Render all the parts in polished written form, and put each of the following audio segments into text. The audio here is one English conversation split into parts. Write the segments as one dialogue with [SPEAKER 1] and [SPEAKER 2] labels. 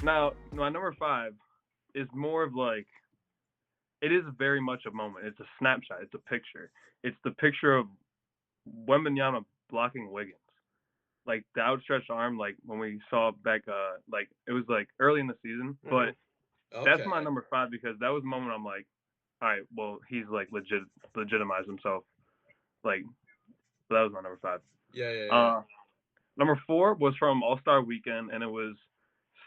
[SPEAKER 1] Now, my number 5 is more of like it is very much a moment. It's a snapshot. It's a picture. It's the picture of Wembanyama blocking Wiggins. Like the outstretched arm, like when we saw back, like it was like early in the season, but that's my
[SPEAKER 2] Okay.
[SPEAKER 1] number 5 because that was the moment I'm like, all right, well he's like legitimized himself. Like so that was my number 5.
[SPEAKER 2] Yeah, yeah, yeah.
[SPEAKER 1] Uh, Number 4 was from All Star Weekend, and it was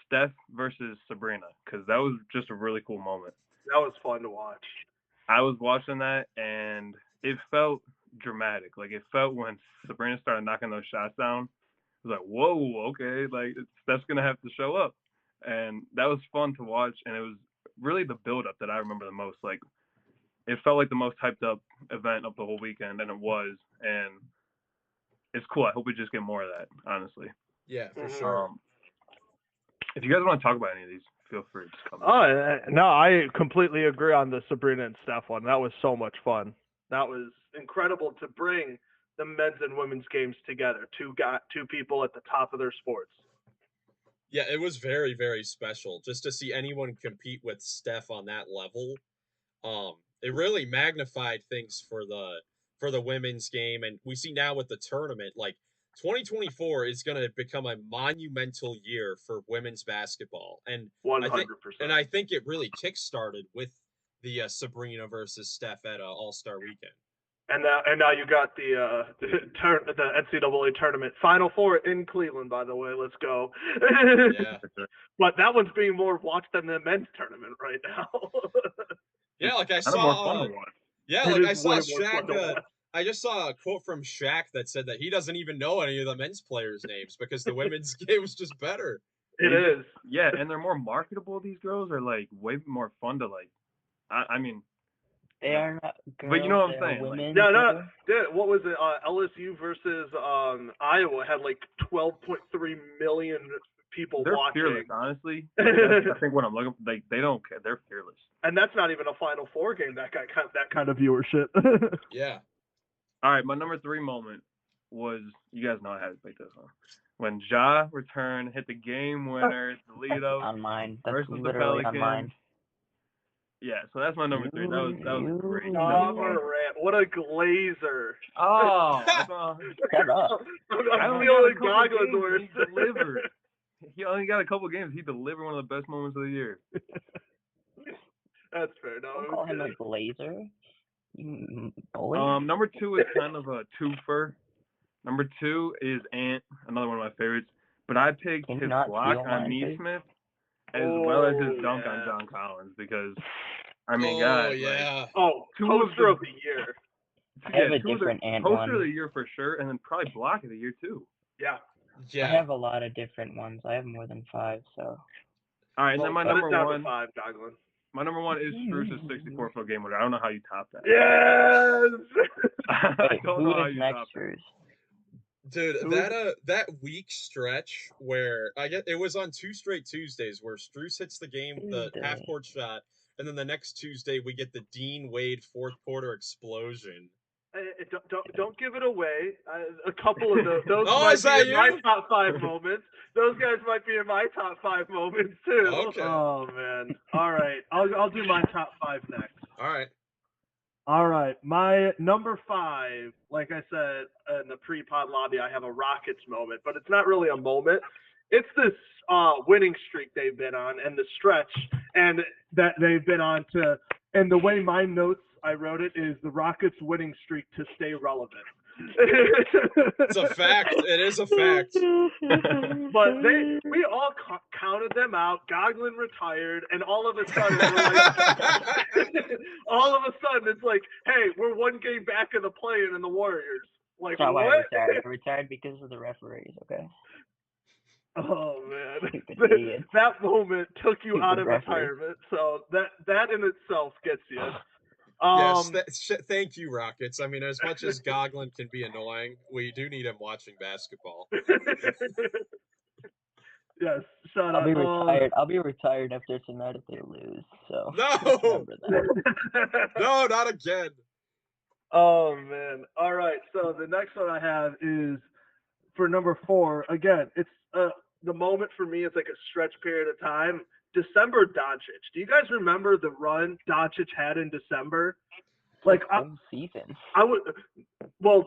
[SPEAKER 1] Steph versus Sabrina because that was just a really cool moment.
[SPEAKER 3] That was fun to watch.
[SPEAKER 1] I was watching that, and it felt dramatic. Like it felt when Sabrina started knocking those shots down. It was like, whoa, okay, like Steph's gonna have to show up, and that was fun to watch. And it was really the build up that I remember the most. Like it felt like the most hyped up event of the whole weekend, and it was. And it's cool. I hope we just get more of that, honestly.
[SPEAKER 2] Yeah, for
[SPEAKER 3] Mhm.
[SPEAKER 2] sure.
[SPEAKER 1] If you guys want to talk about any of these, feel free to come.
[SPEAKER 3] Oh, no, I completely agree on the Sabrina and Steph one. That was so much fun. That was incredible to bring the men's and women's games together. Two people at the top of their sports.
[SPEAKER 2] Yeah, it was very, very special just to see anyone compete with Steph on that level. It really magnified things for the women's game, and we see now with the tournament, like 2024 is going to become a monumental year for women's basketball, and I think
[SPEAKER 3] 100%.
[SPEAKER 2] I think it really kickstarted with the Sabrina versus Steph at All Star Weekend.
[SPEAKER 3] And now you got the NCAA tournament Final Four in Cleveland. By the way, let's go.
[SPEAKER 2] Yeah,
[SPEAKER 3] But that one's being more watched than the men's tournament right now.
[SPEAKER 2] yeah. Like I
[SPEAKER 1] Kind of more
[SPEAKER 2] saw,
[SPEAKER 1] fun to watch.
[SPEAKER 2] yeah,
[SPEAKER 3] It
[SPEAKER 2] like
[SPEAKER 3] is
[SPEAKER 2] I saw
[SPEAKER 3] way more fun
[SPEAKER 2] Shaq.
[SPEAKER 3] to watch.
[SPEAKER 2] I just saw a quote from Shaq that said that he doesn't even know any of the men's players' names because the women's game was just better.
[SPEAKER 3] It is.
[SPEAKER 1] Yeah, and they're more marketable. These girls are like way more fun to like. I mean,
[SPEAKER 4] They are not girls.
[SPEAKER 1] but you know what I'm
[SPEAKER 4] they are
[SPEAKER 1] saying? Like,
[SPEAKER 4] women.
[SPEAKER 3] No,
[SPEAKER 4] too.
[SPEAKER 3] dude, what was it? LSU versus Iowa had like 12.3 million people
[SPEAKER 1] they're
[SPEAKER 3] watching.
[SPEAKER 1] fearless. Honestly, that's, I think what I'm looking. Like they don't care. They're fearless.
[SPEAKER 3] And that's not even a Final Four game. That kind of viewership.
[SPEAKER 2] Yeah.
[SPEAKER 1] All right, my number 3 moment was you guys know I had to pick this one when Ja returned, hit the game winner, Toledo
[SPEAKER 4] On mine. That's
[SPEAKER 1] versus the
[SPEAKER 4] literally on
[SPEAKER 1] Pelicans.
[SPEAKER 4] mine.
[SPEAKER 1] Yeah, so that's my number 3. That was great. That
[SPEAKER 3] Ja
[SPEAKER 1] was fun.
[SPEAKER 3] Morant, what a glazer!
[SPEAKER 1] Oh,
[SPEAKER 4] Shut up.
[SPEAKER 3] I'm
[SPEAKER 1] only
[SPEAKER 3] feeling
[SPEAKER 1] got a couple
[SPEAKER 3] Goggins
[SPEAKER 1] games,
[SPEAKER 3] worse.
[SPEAKER 1] he delivered. He only got a couple games. He delivered one of the best moments of the year.
[SPEAKER 3] That's fair. No,
[SPEAKER 4] Don't call him a glazer. You bully.
[SPEAKER 1] Number 2 is kind of a twofer. Number 2 is Ant, another one of my favorites. But I picked
[SPEAKER 4] Can you
[SPEAKER 1] his
[SPEAKER 4] not
[SPEAKER 1] block
[SPEAKER 4] steal
[SPEAKER 1] on
[SPEAKER 4] mine, please?
[SPEAKER 1] Neesmith as well as his dunk
[SPEAKER 3] yeah.
[SPEAKER 1] on John Collins because I mean,
[SPEAKER 2] Oh
[SPEAKER 1] guys,
[SPEAKER 2] yeah.
[SPEAKER 1] like
[SPEAKER 3] Oh,
[SPEAKER 1] two
[SPEAKER 3] poster
[SPEAKER 1] of
[SPEAKER 3] of the year.
[SPEAKER 4] I have a
[SPEAKER 1] two of
[SPEAKER 4] different
[SPEAKER 1] the
[SPEAKER 4] Ant
[SPEAKER 1] poster
[SPEAKER 4] one.
[SPEAKER 1] of the year for sure, and then probably block of the year too.
[SPEAKER 3] Yeah.
[SPEAKER 2] Yeah.
[SPEAKER 4] I have a lot of different ones. I have more than 5, so.
[SPEAKER 1] All right, and then my
[SPEAKER 3] cut
[SPEAKER 1] number
[SPEAKER 3] it down
[SPEAKER 1] one,
[SPEAKER 3] to 5, Goglin.
[SPEAKER 1] my number 1 is Spruce's 64-foot game winner. I don't know how you top that.
[SPEAKER 3] Yes.
[SPEAKER 1] I don't know how
[SPEAKER 4] Who is
[SPEAKER 1] you
[SPEAKER 4] next,
[SPEAKER 1] top that.
[SPEAKER 4] Bruce?
[SPEAKER 2] Dude, that week stretch where it was on 2 straight Tuesdays where Strus hits the half court shot, and then the next Tuesday we get the Dean Wade fourth quarter explosion.
[SPEAKER 3] Don't give it away. A couple of those
[SPEAKER 2] Oh,
[SPEAKER 3] might
[SPEAKER 2] is
[SPEAKER 3] be
[SPEAKER 2] that
[SPEAKER 3] in my
[SPEAKER 2] you?
[SPEAKER 3] top 5 moments. Those guys might be in my top 5 moments too.
[SPEAKER 2] Okay.
[SPEAKER 3] Oh man. All right. I'll do my top 5 next.
[SPEAKER 2] All right.
[SPEAKER 3] All right, my number 5, like I said in the pre-pod lobby, I have a Rockets moment, but it's not really a moment. It's this winning streak they've been on and the stretch and that they've been on to, and the way my notes I wrote it is the Rockets winning streak to stay relevant.
[SPEAKER 2] It's a fact. It is a fact.
[SPEAKER 3] But we all counted them out. Goglin retired, and all of a sudden we're like, all of a sudden it's like, hey, we're 1 game back of the play-in in the Warriors. Like,
[SPEAKER 4] That's not why I
[SPEAKER 3] what?
[SPEAKER 4] retired. I retired because of the referees, okay?
[SPEAKER 3] Oh man,
[SPEAKER 4] Stupid idiot.
[SPEAKER 3] that moment took you out of
[SPEAKER 4] referee.
[SPEAKER 3] retirement. So that in itself gets you.
[SPEAKER 2] Yes, thank you, Rockets. I mean, as much as Goglin can be annoying, we do need him watching basketball.
[SPEAKER 3] Yes, shout
[SPEAKER 4] I'll
[SPEAKER 3] out.
[SPEAKER 4] be retired. I'll be retired after tonight if they lose. So
[SPEAKER 2] No!
[SPEAKER 4] remember that.
[SPEAKER 2] No, not again.
[SPEAKER 3] Oh man! All right, so the next one I have is for number 4. Again, it's the moment for me is like a stretch period of time. December Doncic. Do you guys remember the run Doncic had in December? Like
[SPEAKER 4] whole season.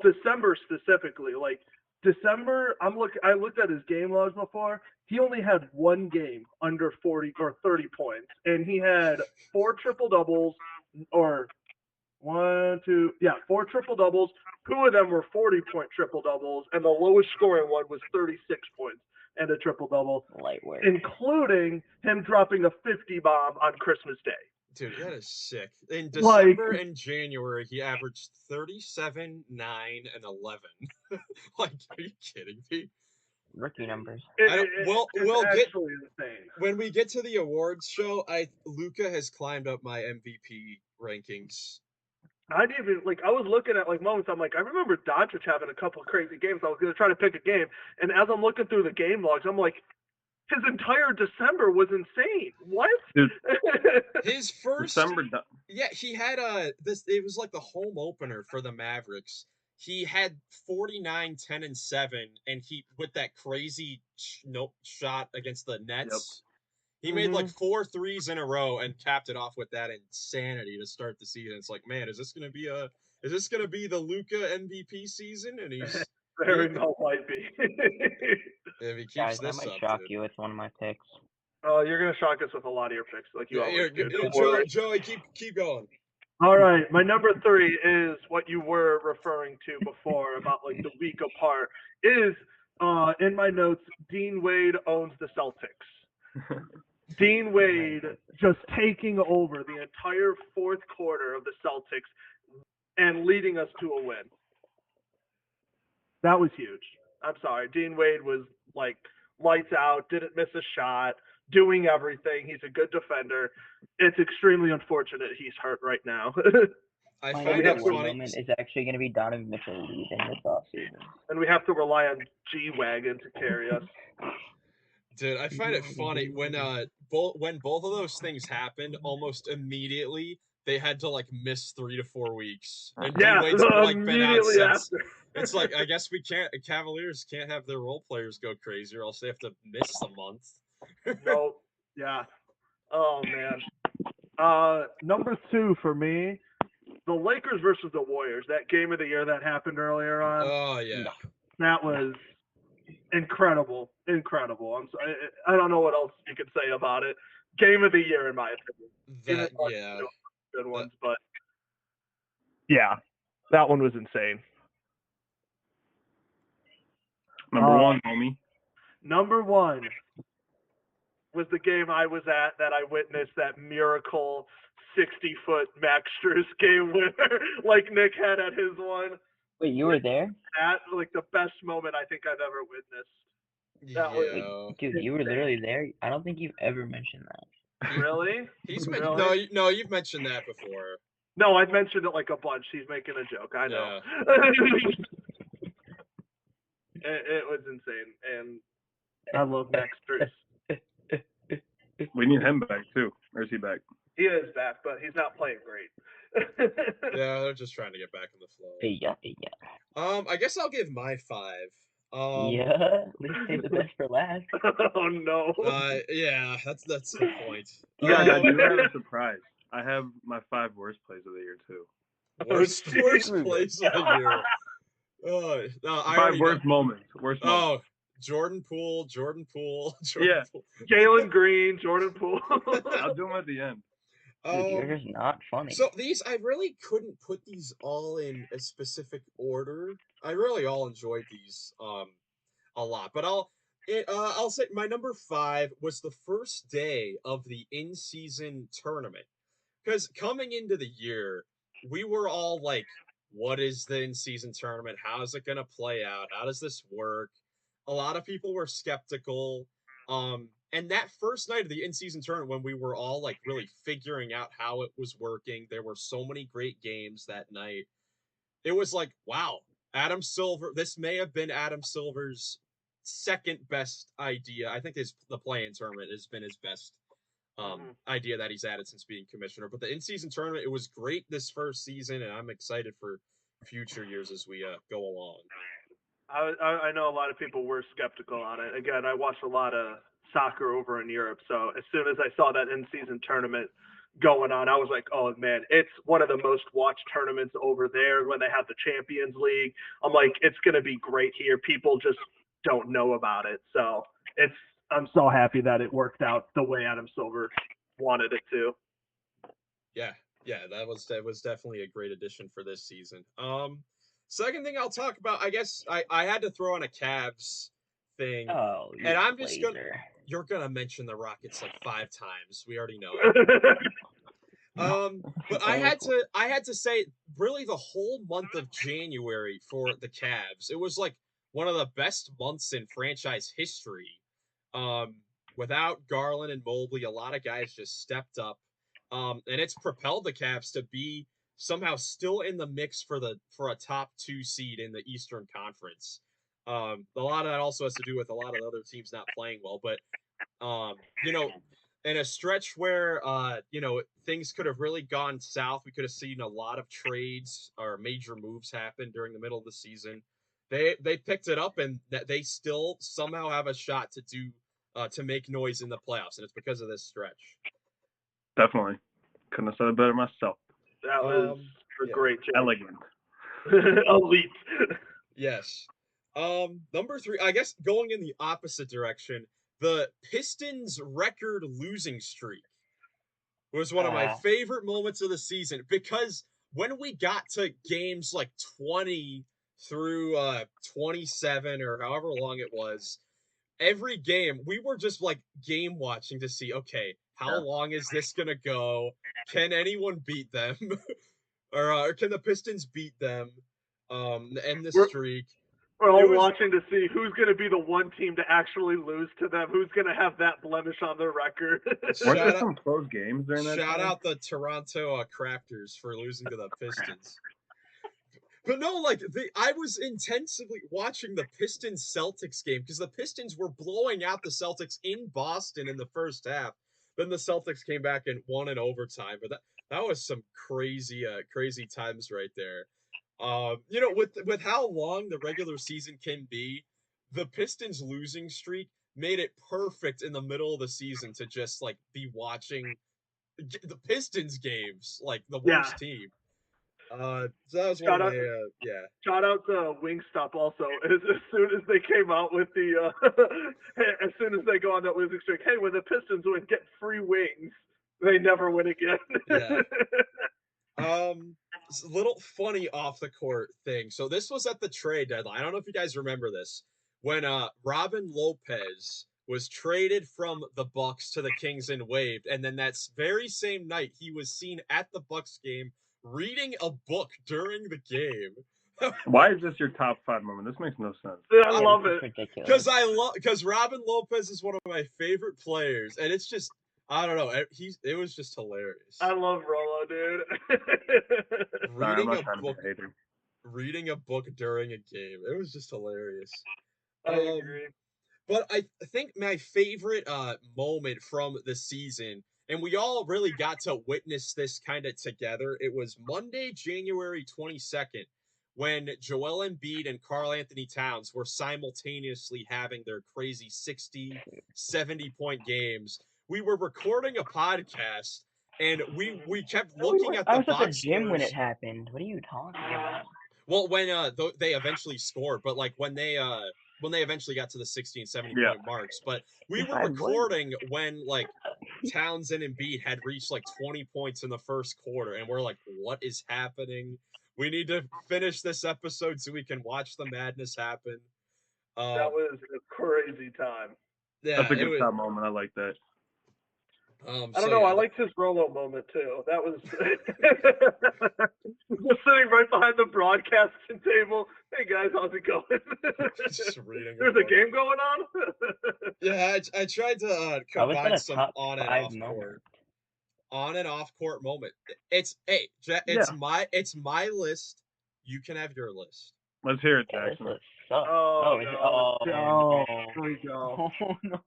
[SPEAKER 3] December specifically. Like December, I looked at his game logs before. He only had one game under 40 or 30 points, and he had 4 triple doubles, or 4 triple doubles. 2 of them were 40-point triple doubles, and the lowest scoring one was 36 points and a triple double,
[SPEAKER 4] Light work.
[SPEAKER 3] including him dropping a 50 bomb on Christmas Day.
[SPEAKER 2] Dude, that is sick. In December and January, he averaged 37, 9, and 11. Like, are you kidding me?
[SPEAKER 4] Rookie numbers.
[SPEAKER 3] It's actually insane.
[SPEAKER 2] When we get to the awards show, Luka has climbed up my MVP rankings.
[SPEAKER 3] I was looking at moments. I'm like, I remember Doncic having a couple of crazy games. I was going to try to pick a game, and as I'm looking through the game logs, I'm like, his entire December was insane. What?
[SPEAKER 1] Dude,
[SPEAKER 2] his first
[SPEAKER 1] December.
[SPEAKER 2] Yeah, he had it was like the home opener for the Mavericks. He had 49, 10, and 7, and he with that crazy shot against the Nets. Yep. He made like 4 threes in a row and capped it off with that insanity to start the season. It's like, man, is this gonna be the Luka MVP season? And he's
[SPEAKER 3] very well might be.
[SPEAKER 2] If he keeps
[SPEAKER 4] Guys,
[SPEAKER 2] this
[SPEAKER 4] I might
[SPEAKER 2] up,
[SPEAKER 4] shock
[SPEAKER 2] dude.
[SPEAKER 4] you with one of my picks.
[SPEAKER 3] Oh, you're gonna shock us with a lot of your picks, like you always
[SPEAKER 2] do. Joey, keep going.
[SPEAKER 3] All right, my number 3 is what you were referring to before about like the week apart. Is in my notes, Dean Wade owns the Celtics. Dean Wade just taking over the entire fourth quarter of the Celtics and leading us to a win. That was huge. I'm sorry. Dean Wade was like lights out, didn't miss a shot, doing everything. He's a good defender. It's extremely unfortunate he's hurt right now.
[SPEAKER 2] I
[SPEAKER 4] My
[SPEAKER 2] find it funny.
[SPEAKER 4] moment is actually going to be Donovan Mitchell leaving this offseason.
[SPEAKER 3] And we have to rely on G-Wagon to carry us.
[SPEAKER 2] Dude, I find it funny when both of those things happened, almost immediately they had to like miss 3 to 4 weeks. And
[SPEAKER 3] yeah,
[SPEAKER 2] Dean Wade's like been out since.
[SPEAKER 3] After.
[SPEAKER 2] It's like I guess Cavaliers can't have their role players go crazy, or else they have to miss a month.
[SPEAKER 3] Nope. Yeah. Oh man. Number 2 for me, the Lakers versus the Warriors. That game of the year that happened earlier on.
[SPEAKER 2] Oh yeah.
[SPEAKER 3] That was incredible. I'm sorry. I don't know what else you could say about it. Game of the year, in my opinion. Good ones, but yeah, that one was insane.
[SPEAKER 1] Number 1, homie.
[SPEAKER 3] Number 1 was the game I was at that I witnessed that miracle 60-foot Max Strus game winner like Nick had at his one.
[SPEAKER 4] Wait, you were there?
[SPEAKER 3] That's like the best moment I think I've ever witnessed.
[SPEAKER 4] Dude, you were literally there. I don't think you've ever mentioned that.
[SPEAKER 3] Really?
[SPEAKER 2] No, you've mentioned that before.
[SPEAKER 3] No, I've mentioned it like a bunch. He's making a joke. I know.
[SPEAKER 2] Yeah.
[SPEAKER 3] It was insane, and I love Max Strus.
[SPEAKER 1] We need him back too. Or is he back?
[SPEAKER 3] He is back, but he's not playing great.
[SPEAKER 2] Yeah, they're just trying to get back in the flow.
[SPEAKER 4] Yeah.
[SPEAKER 2] I guess I'll give my 5.
[SPEAKER 4] At least save the best for last.
[SPEAKER 3] Oh no.
[SPEAKER 2] Yeah, that's the point.
[SPEAKER 1] Yeah, I do have a surprise. I have my 5 worst plays of the year too.
[SPEAKER 2] Worst plays of the year. Oh, no,
[SPEAKER 1] 5 worst moments.
[SPEAKER 2] Oh, Jordan Poole. Poole.
[SPEAKER 3] Jalen Green, Jordan Poole.
[SPEAKER 1] I'll do them at the end.
[SPEAKER 4] Dude, you're just not funny.
[SPEAKER 2] So these, I really couldn't put these all in a specific order. I really all enjoyed these a lot, but I'll say my number 5 was the first day of the in-season tournament, because coming into the year, we were all like, what is the in-season tournament? How is it going to play out? How does this work? A lot of people were skeptical. And that first night of the in-season tournament, when we were all like really figuring out how it was working, there were so many great games that night. It was like, wow, Adam Silver. This may have been Adam Silver's second best idea. I think the play-in tournament has been his best idea that he's added since being commissioner. But the in-season tournament, it was great this first season, and I'm excited for future years as we go along.
[SPEAKER 3] I know a lot of people were skeptical on it. Again, I watched a lot of soccer over in Europe, so as soon as I saw that in-season tournament going on, I was like, oh man, it's one of the most watched tournaments over there when they have the Champions League. I'm like, it's gonna be great here. People just don't know about it, so I'm so happy that it worked out the way Adam Silver wanted it to.
[SPEAKER 2] Yeah, yeah, that was definitely a great addition for this season. Second thing I'll talk about, I guess I had to throw in a Cavs thing,
[SPEAKER 4] Oh,
[SPEAKER 2] and
[SPEAKER 4] you
[SPEAKER 2] I'm just gonna
[SPEAKER 4] blazer.
[SPEAKER 2] you're gonna mention the Rockets like 5 times. We already know it. But I had to say, really, the whole month of January for the Cavs, it was like one of the best months in franchise history. Um, Without Garland and Mobley, a lot of guys just stepped up, and it's propelled the Cavs to be somehow still in the mix for a top 2 seed in the Eastern Conference. A lot of that also has to do with a lot of the other teams not playing well, but um, you know, in a stretch where things could have really gone south. We could have seen a lot of trades or major moves happen during the middle of the season. They picked it up, and that they still somehow have a shot to make noise in the playoffs, and it's because of this stretch.
[SPEAKER 1] Definitely. Couldn't have said it better myself.
[SPEAKER 3] That was a
[SPEAKER 2] Yeah.
[SPEAKER 3] great job.
[SPEAKER 1] Elegant.
[SPEAKER 3] Elite.
[SPEAKER 2] Yes. Number 3, I guess going in the opposite direction, the Pistons' record losing streak was one of my favorite moments of the season, because when we got to games like 20 through 27 or however long it was, every game we were just like game watching to see, okay, how long is this gonna go? Can anyone beat them? Or can the Pistons beat them? End the streak.
[SPEAKER 3] We're all watching to see who's going to be the one team to actually lose to them, who's going to have that blemish on their record.
[SPEAKER 1] Weren't there some close games during that
[SPEAKER 2] Shout
[SPEAKER 1] time?
[SPEAKER 2] out the Toronto Crafters for losing to the Pistons. But no, like I was intensively watching the Pistons Celtics game because the Pistons were blowing out the Celtics in Boston in the first half. Then the Celtics came back and won in overtime. But that was some crazy times right there. With how long the regular season can be, the Pistons losing streak made it perfect in the middle of the season to just like be watching the Pistons games, like the worst team. So that was one of my
[SPEAKER 3] Shout out to Wingstop also. As soon as they came out with the, as soon as they go on that losing streak, hey, when the Pistons win, get free wings. They never win again.
[SPEAKER 2] It's a little funny off the court thing. So this was at the trade deadline. I don't know if you guys remember this. When Robin Lopez was traded from the Bucks to the Kings and waived, and then that very same night he was seen at the Bucks game reading a book during the game.
[SPEAKER 1] Why is this your top 5 moment? This makes no sense.
[SPEAKER 3] I love it.
[SPEAKER 2] Because Robin Lopez is one of my favorite players, and it's just, I don't know, it was just hilarious.
[SPEAKER 3] I love Rolo, dude.
[SPEAKER 2] Reading a book during a game, it was just hilarious.
[SPEAKER 3] I agree.
[SPEAKER 2] But I think my favorite moment from the season, and we all really got to witness this kind of together, it was Monday, January 22nd, when Joel Embiid and Karl Anthony Towns were simultaneously having their crazy 60, 70-point games. We were recording a podcast, and we kept looking at the box
[SPEAKER 4] I was at the gym
[SPEAKER 2] scores.
[SPEAKER 4] when it happened. What are you talking about?
[SPEAKER 2] Well, when they eventually scored, but like when they eventually got to the 60 and 70 point marks. But we were recording when like Towns and Embiid had reached like 20 points in the first quarter, and we're like, what is happening? We need to finish this episode so we can watch the madness happen.
[SPEAKER 3] That was a crazy time.
[SPEAKER 2] Yeah,
[SPEAKER 1] that's a good top moment. I like that.
[SPEAKER 3] I don't know. I liked his Rolo moment too. That was just sitting right behind the broadcasting table. Hey guys, how's it going?
[SPEAKER 2] Just reading.
[SPEAKER 3] There's a game going on.
[SPEAKER 2] Yeah, I tried to combine some on and off court moment. It's my list. You can have your list.
[SPEAKER 1] Let's hear it, Jackson.
[SPEAKER 3] Oh, no. Here we go. Oh, no.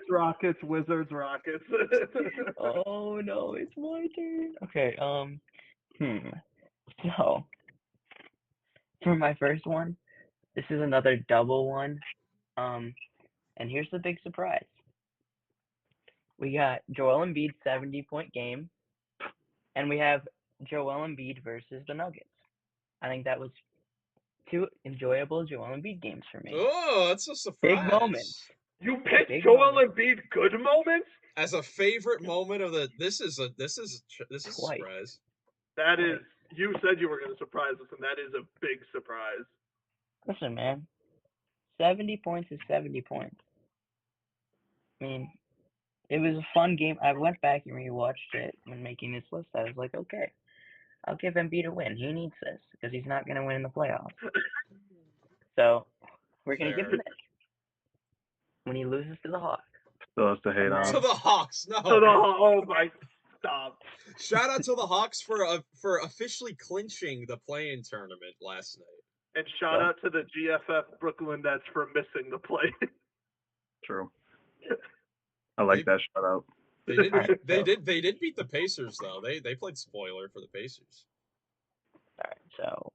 [SPEAKER 3] Rockets, Wizards, Rockets.
[SPEAKER 4] Oh, no, it's my turn. Okay, So, for my first one, This is another double one. And here's the big surprise. We got Joel Embiid's 70-point game, and we have Joel Embiid versus the Nuggets. I think that was 2 enjoyable Joel Embiid games for me.
[SPEAKER 2] Oh, that's a surprise.
[SPEAKER 4] Big moments.
[SPEAKER 3] You picked
[SPEAKER 4] Big
[SPEAKER 3] Joel
[SPEAKER 4] moment.
[SPEAKER 3] Embiid good moments?
[SPEAKER 2] As a favorite moment of the this is a
[SPEAKER 4] Twice.
[SPEAKER 2] surprise.
[SPEAKER 3] That
[SPEAKER 4] Twice.
[SPEAKER 3] is, you said you were going to surprise us, and that is a big surprise.
[SPEAKER 4] Listen, man. 70 points is 70 points. I mean, it was a fun game. I went back and rewatched it when making this list. I was like, okay, I'll give Embiid a win. He needs this because he's not going to win in the playoffs. So we're going to give him this when he loses to the Hawks.
[SPEAKER 1] Still has to hate on
[SPEAKER 2] To
[SPEAKER 1] him.
[SPEAKER 2] the Hawks, no.
[SPEAKER 3] Oh my, stop.
[SPEAKER 2] Shout out to the Hawks for officially clinching the play-in tournament last night.
[SPEAKER 3] And shout out to the GFF Brooklyn Nets for missing the play.
[SPEAKER 1] True. I like that shout out.
[SPEAKER 2] They did beat the Pacers though. They played spoiler for the Pacers.
[SPEAKER 4] All right, so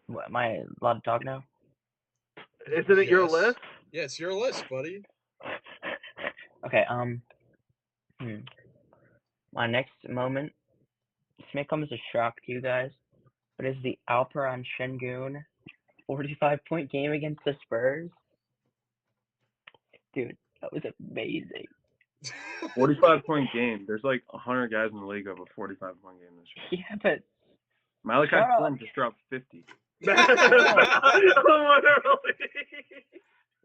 [SPEAKER 4] what, am I allowed to talk now?
[SPEAKER 3] Isn't it your
[SPEAKER 2] Yes.
[SPEAKER 3] list?
[SPEAKER 2] Yeah, it's your list, buddy.
[SPEAKER 4] Okay, my next moment, this may come as a shock to you guys, but is the Alperon Şengün 45-point game against the Spurs. Dude, that was amazing.
[SPEAKER 1] 45-point game. There's like 100 guys in the league of a 45-point game this year.
[SPEAKER 4] Yeah, but
[SPEAKER 1] Malachi
[SPEAKER 4] Shut up.
[SPEAKER 1] Flynn just dropped 50.
[SPEAKER 3] Literally.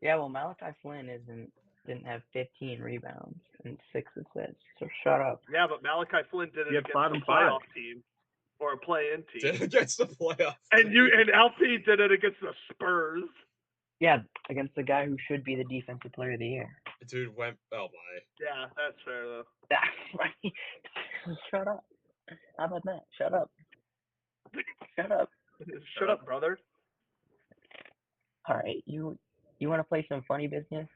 [SPEAKER 4] yeah, well, Malachi Flynn didn't have 15 rebounds and 6 assists, so shut up.
[SPEAKER 3] Yeah, but Malachi Flynn did it
[SPEAKER 1] He had
[SPEAKER 3] against
[SPEAKER 1] 5
[SPEAKER 3] a
[SPEAKER 1] and 5.
[SPEAKER 3] playoff team or a play-in team.
[SPEAKER 2] Did against the playoff.
[SPEAKER 3] And LP did it against the Spurs.
[SPEAKER 4] Yeah, against the guy who should be the defensive player of the year.
[SPEAKER 2] Dude went. Oh my.
[SPEAKER 3] Yeah, that's fair though.
[SPEAKER 4] That's right. Shut up. How about that? Shut up. Shut up.
[SPEAKER 3] Shut up, brother.
[SPEAKER 4] All right, you want to play some funny business?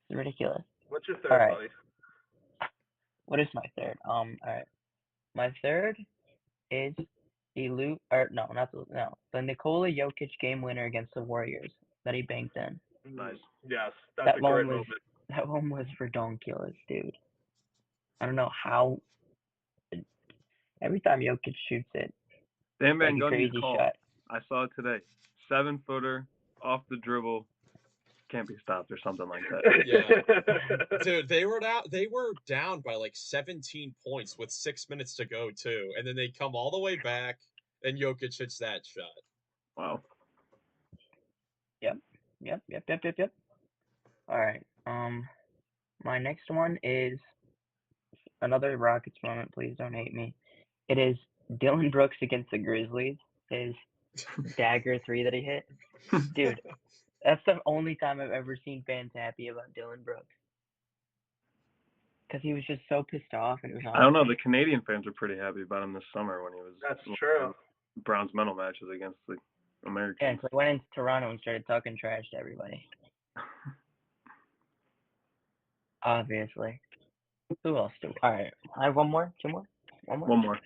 [SPEAKER 4] It's ridiculous.
[SPEAKER 3] What's your third,
[SPEAKER 4] All right.
[SPEAKER 3] buddy?
[SPEAKER 4] What is my third? All right. My third is the Nikola Jokic game winner against the Warriors that he banked in.
[SPEAKER 1] Nice.
[SPEAKER 3] Yes, that's
[SPEAKER 4] That
[SPEAKER 3] a
[SPEAKER 4] one
[SPEAKER 3] great
[SPEAKER 4] was
[SPEAKER 3] moment.
[SPEAKER 4] that one was redonkulous, dude. I don't know how. Every time Jokic shoots it,
[SPEAKER 1] Dan
[SPEAKER 4] like
[SPEAKER 1] Van
[SPEAKER 4] a
[SPEAKER 1] Gundy's
[SPEAKER 4] crazy
[SPEAKER 1] call.
[SPEAKER 4] shot.
[SPEAKER 1] I saw it today. 7-footer off the dribble, can't be stopped or something like that.
[SPEAKER 2] Yeah. Dude, they were down by like 17 points with 6 minutes to go too, and then they come all the way back, and Jokic hits that shot.
[SPEAKER 1] Wow.
[SPEAKER 4] Yep. All right. My next one is another Rockets moment. Please don't hate me. It is Dylan Brooks against the Grizzlies. His dagger 3 that he hit. Dude, that's the only time I've ever seen fans happy about Dylan Brooks. Because he was just so pissed off, and it was
[SPEAKER 1] I don't know. The Canadian fans were pretty happy about him this summer when he was
[SPEAKER 3] That's true.
[SPEAKER 1] Browns medal matches against the Americans.
[SPEAKER 4] Yeah, so I went into Toronto and started talking trash to everybody. Obviously. Who else do? All right, I have one more, 2 more, one more.
[SPEAKER 1] One more.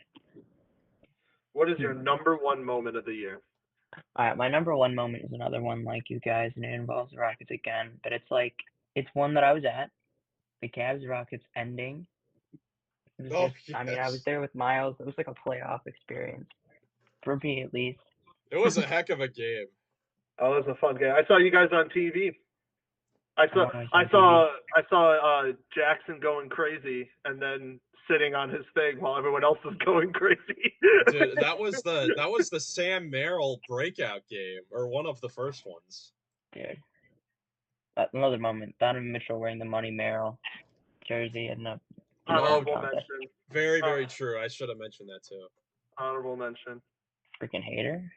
[SPEAKER 3] What is your number one moment of the year?
[SPEAKER 4] All right, my number one moment is another one like you guys, and it involves the Rockets again. But it's one that I was at, the Cavs-Rockets ending. It was just, I mean, I was there with Miles. It was like a playoff experience, for me at least.
[SPEAKER 2] It was a heck of a game.
[SPEAKER 3] Oh, it was a fun game. I saw you guys on TV. I
[SPEAKER 4] on
[SPEAKER 3] saw Jackson going crazy and then sitting on his thing while everyone else was going crazy.
[SPEAKER 2] Dude, that was the Sam Merrill breakout game, or one of the first ones.
[SPEAKER 4] Dude. Another moment. Donovan Mitchell wearing the Money Merrill jersey and the
[SPEAKER 3] Honorable
[SPEAKER 4] contest.
[SPEAKER 3] mention.
[SPEAKER 2] Very, very true. I should have mentioned that too.
[SPEAKER 3] Honorable mention.
[SPEAKER 4] Freaking hater.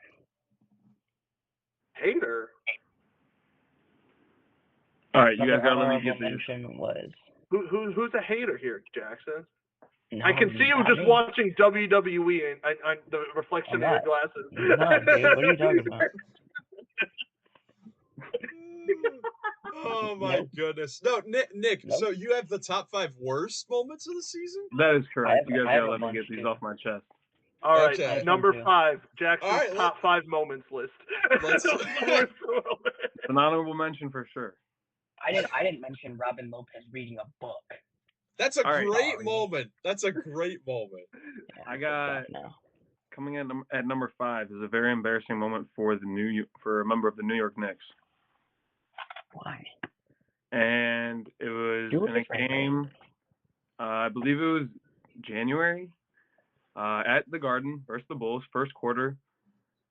[SPEAKER 3] Hater.
[SPEAKER 1] All right, you guys
[SPEAKER 4] Another
[SPEAKER 1] gotta let me
[SPEAKER 4] honorable
[SPEAKER 1] get these.
[SPEAKER 4] mention was.
[SPEAKER 3] Who's a hater here, Jackson?
[SPEAKER 4] No,
[SPEAKER 3] I can see you
[SPEAKER 4] not
[SPEAKER 3] just
[SPEAKER 4] me.
[SPEAKER 3] watching WWE and the reflection
[SPEAKER 4] I'm
[SPEAKER 3] in your
[SPEAKER 4] not.
[SPEAKER 3] glasses.
[SPEAKER 4] No, dude, what are you talking about?
[SPEAKER 2] Oh my goodness! No, Nick.
[SPEAKER 4] Nope.
[SPEAKER 2] So you have the top 5 worst moments of the season?
[SPEAKER 1] That is correct. You
[SPEAKER 4] I
[SPEAKER 1] guys
[SPEAKER 4] have
[SPEAKER 1] gotta
[SPEAKER 4] a
[SPEAKER 1] let me
[SPEAKER 4] bunch,
[SPEAKER 1] get these
[SPEAKER 4] too.
[SPEAKER 1] off my chest.
[SPEAKER 3] All right,
[SPEAKER 2] Okay.
[SPEAKER 3] number
[SPEAKER 4] Too.
[SPEAKER 3] 5, Jackson's
[SPEAKER 2] All right,
[SPEAKER 3] top 5 moments list.
[SPEAKER 2] let's-
[SPEAKER 3] Worst moment.
[SPEAKER 1] It's an honorable mention for sure.
[SPEAKER 4] I didn't mention Robin Lopez reading a book.
[SPEAKER 2] That's a
[SPEAKER 1] All right.
[SPEAKER 2] great
[SPEAKER 4] Sorry.
[SPEAKER 2] moment. That's a great moment.
[SPEAKER 4] Yeah,
[SPEAKER 1] I
[SPEAKER 4] I'm
[SPEAKER 1] got
[SPEAKER 4] pissed off now.
[SPEAKER 1] coming in at number 5 is a very embarrassing moment for for a member of the New York Knicks,
[SPEAKER 4] Why?
[SPEAKER 1] and it was
[SPEAKER 4] Do it
[SPEAKER 1] in a
[SPEAKER 4] differently.
[SPEAKER 1] game. I believe it was January, at the Garden versus the Bulls, first quarter.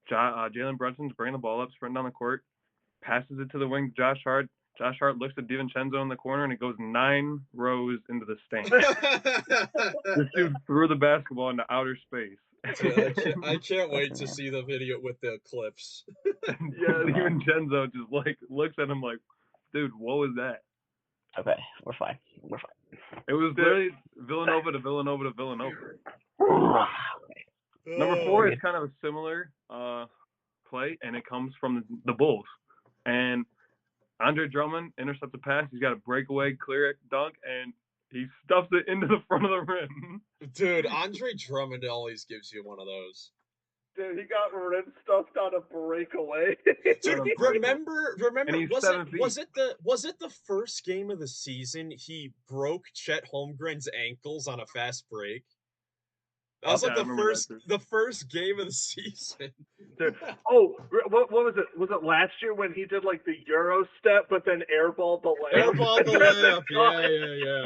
[SPEAKER 1] Jalen Brunson's bringing the ball up, sprinting down the court, passes it to the wing to Josh Hart. Josh Hart looks at DiVincenzo in the corner, and it goes 9 rows into the stand. This dude threw the basketball into outer space.
[SPEAKER 2] Dude, I can't wait to see the video with the clips.
[SPEAKER 1] DiVincenzo just like looks at him like, dude, what was that?
[SPEAKER 4] Okay, we're fine. We're fine.
[SPEAKER 1] It was literally Villanova to Villanova to Villanova. Number
[SPEAKER 2] Oh.
[SPEAKER 1] 4 is kind of a similar play, and it comes from the Bulls. And Andre Drummond intercepts a pass. He's got a breakaway, clear dunk, and he stuffs it into the front of the rim.
[SPEAKER 2] Dude, Andre Drummond always gives you one of those.
[SPEAKER 3] Dude, he got rim stuffed on a breakaway.
[SPEAKER 2] Dude, remember?
[SPEAKER 1] And he's
[SPEAKER 2] Was
[SPEAKER 1] 7 feet.
[SPEAKER 2] it the first game of the season he broke Chet Holmgren's ankles on a fast break? That was
[SPEAKER 1] Okay,
[SPEAKER 2] like
[SPEAKER 1] I remember that too.
[SPEAKER 2] the first game of the season.
[SPEAKER 3] Dude. Oh, what was it? Was it last year when he did like the Euro step, but then airballed the layup?
[SPEAKER 2] Airball the layup. Yeah.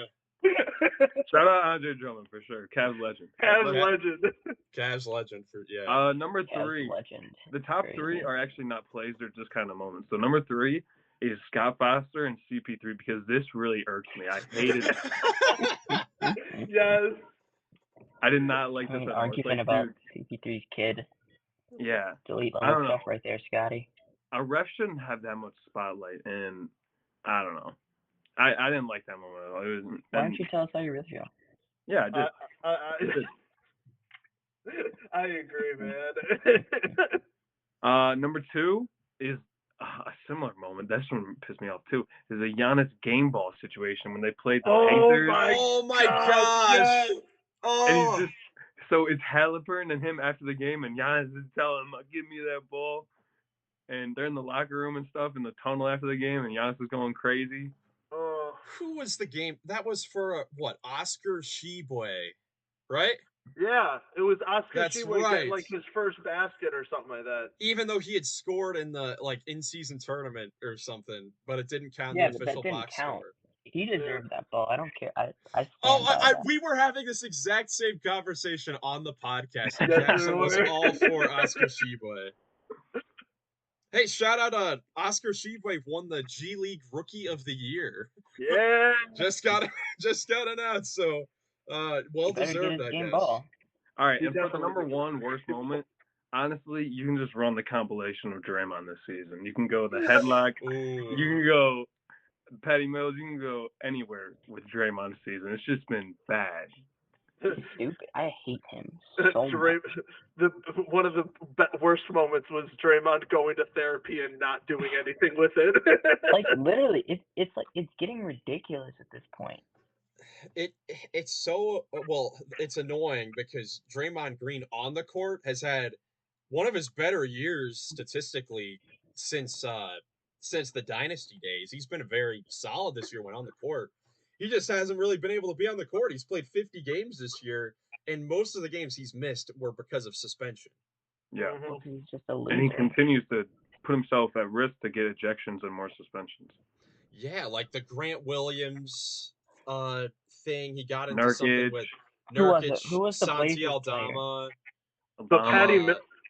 [SPEAKER 1] Shout out Andre Drummond for sure. Cavs legend.
[SPEAKER 3] Cavs legend.
[SPEAKER 2] Cavs legend for yeah.
[SPEAKER 1] Number
[SPEAKER 4] Cavs
[SPEAKER 1] 3.
[SPEAKER 4] legend.
[SPEAKER 1] The top
[SPEAKER 4] Crazy.
[SPEAKER 1] 3 are actually not plays; they're just kind of moments. So number 3 is Scott Foster and CP3 because this really irks me. I hated it.
[SPEAKER 3] Yes.
[SPEAKER 1] I did not like this at all. It's
[SPEAKER 4] Arguing
[SPEAKER 1] like,
[SPEAKER 4] about
[SPEAKER 1] dude,
[SPEAKER 4] CP3's kid.
[SPEAKER 1] yeah,
[SPEAKER 4] Delete
[SPEAKER 1] I
[SPEAKER 4] all
[SPEAKER 1] don't
[SPEAKER 4] the
[SPEAKER 1] know.
[SPEAKER 4] stuff right there, Scotty.
[SPEAKER 1] A ref shouldn't have that much spotlight, and I don't know. I didn't like that moment at all. It was,
[SPEAKER 4] Why don't you tell us how you really feel?
[SPEAKER 1] Yeah, I did.
[SPEAKER 3] I agree, man.
[SPEAKER 1] Number 2 is a similar moment. This one pissed me off too. Is a Giannis game ball situation when they played the Pacers.
[SPEAKER 2] Oh my gosh!
[SPEAKER 3] Yes.
[SPEAKER 2] Oh.
[SPEAKER 1] And he's just so it's Halliburton and him after the game, and Giannis is telling him, "Give me that ball." And they're in the locker room and stuff in the tunnel after the game, and Giannis is going crazy.
[SPEAKER 2] Who was the game? That was for what? Oscar Sheboy, right?
[SPEAKER 3] Yeah, it was Oscar
[SPEAKER 2] That's
[SPEAKER 3] Sheboy
[SPEAKER 2] right.
[SPEAKER 3] getting like his first basket or something like that.
[SPEAKER 2] Even though he had scored in the in-season tournament or something, but it didn't count
[SPEAKER 4] Yeah,
[SPEAKER 2] the
[SPEAKER 4] but
[SPEAKER 2] official
[SPEAKER 4] that didn't
[SPEAKER 2] box
[SPEAKER 4] count.
[SPEAKER 2] score.
[SPEAKER 4] He deserved that ball. I don't care. I stand
[SPEAKER 2] Oh,
[SPEAKER 4] by that.
[SPEAKER 2] we were having this exact same conversation on the podcast. And
[SPEAKER 3] Yes,
[SPEAKER 2] Jackson
[SPEAKER 3] we
[SPEAKER 2] was
[SPEAKER 3] were.
[SPEAKER 2] all for Oscar Sheboy. Hey, shout out Oscar Sheboy won the G League Rookie of the Year.
[SPEAKER 3] Yeah.
[SPEAKER 2] just got announced, so well deserved, I guess.
[SPEAKER 4] Ball.
[SPEAKER 1] All right,
[SPEAKER 3] He
[SPEAKER 1] and for the
[SPEAKER 3] definitely
[SPEAKER 1] number
[SPEAKER 3] did.
[SPEAKER 1] 1 worst moment, honestly, you can just run the compilation of Draymond this season. You can go the headlock.
[SPEAKER 2] Ooh.
[SPEAKER 1] You can go Patty Mills. You can go anywhere with Draymond this season. It's just been bad.
[SPEAKER 4] He's stupid. I hate him so much.
[SPEAKER 3] One of the worst moments was Draymond going to therapy and not doing anything with it.
[SPEAKER 4] Like literally, it's getting ridiculous at this point.
[SPEAKER 2] It's so it's annoying because Draymond Green on the court has had one of his better years statistically since the dynasty days. He's been very solid this year when on the court. He just hasn't really been able to be on the court. He's played 50 games this year, and most of the games he's missed were because of suspension.
[SPEAKER 1] Yeah.
[SPEAKER 4] He's just a loser.
[SPEAKER 1] And he continues to put himself at risk to get ejections and more suspensions.
[SPEAKER 2] Yeah, like the Grant Williams thing. He got into
[SPEAKER 1] Nurkic.
[SPEAKER 2] something with
[SPEAKER 4] Nurkic,
[SPEAKER 2] Who was the
[SPEAKER 4] Blazers
[SPEAKER 2] Santi Aldama.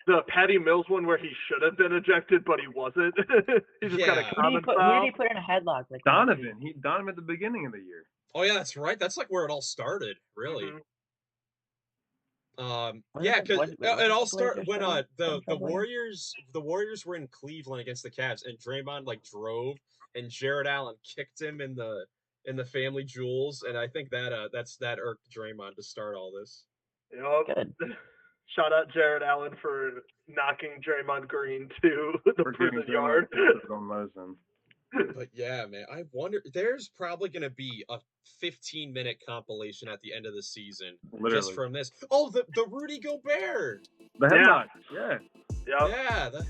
[SPEAKER 3] The Patty Mills one where he should have been ejected, but he wasn't. He just got a common
[SPEAKER 4] who
[SPEAKER 3] foul.
[SPEAKER 4] did he put in a headlock? Like
[SPEAKER 1] Donovan. Donovan at the beginning of the year.
[SPEAKER 2] Oh yeah, that's right. That's like where it all started, really.
[SPEAKER 3] Mm-hmm.
[SPEAKER 2] Yeah, because it all started when the
[SPEAKER 4] somewhere?
[SPEAKER 2] Warriors were in Cleveland against the Cavs, and Draymond drove, and Jared Allen kicked him in the family jewels, and I think that irked Draymond to start all this.
[SPEAKER 3] Yep.
[SPEAKER 4] Good.
[SPEAKER 3] Shout out Jared Allen for knocking Draymond Green to the prison yard.
[SPEAKER 2] But yeah, man, I wonder. There's probably gonna be a 15-minute compilation at the end of the season just
[SPEAKER 1] Literally.
[SPEAKER 2] from this. Oh, the Rudy Gobert.
[SPEAKER 1] The
[SPEAKER 3] Yeah.
[SPEAKER 1] headlock. Yeah.
[SPEAKER 3] Yep.
[SPEAKER 2] Yeah, the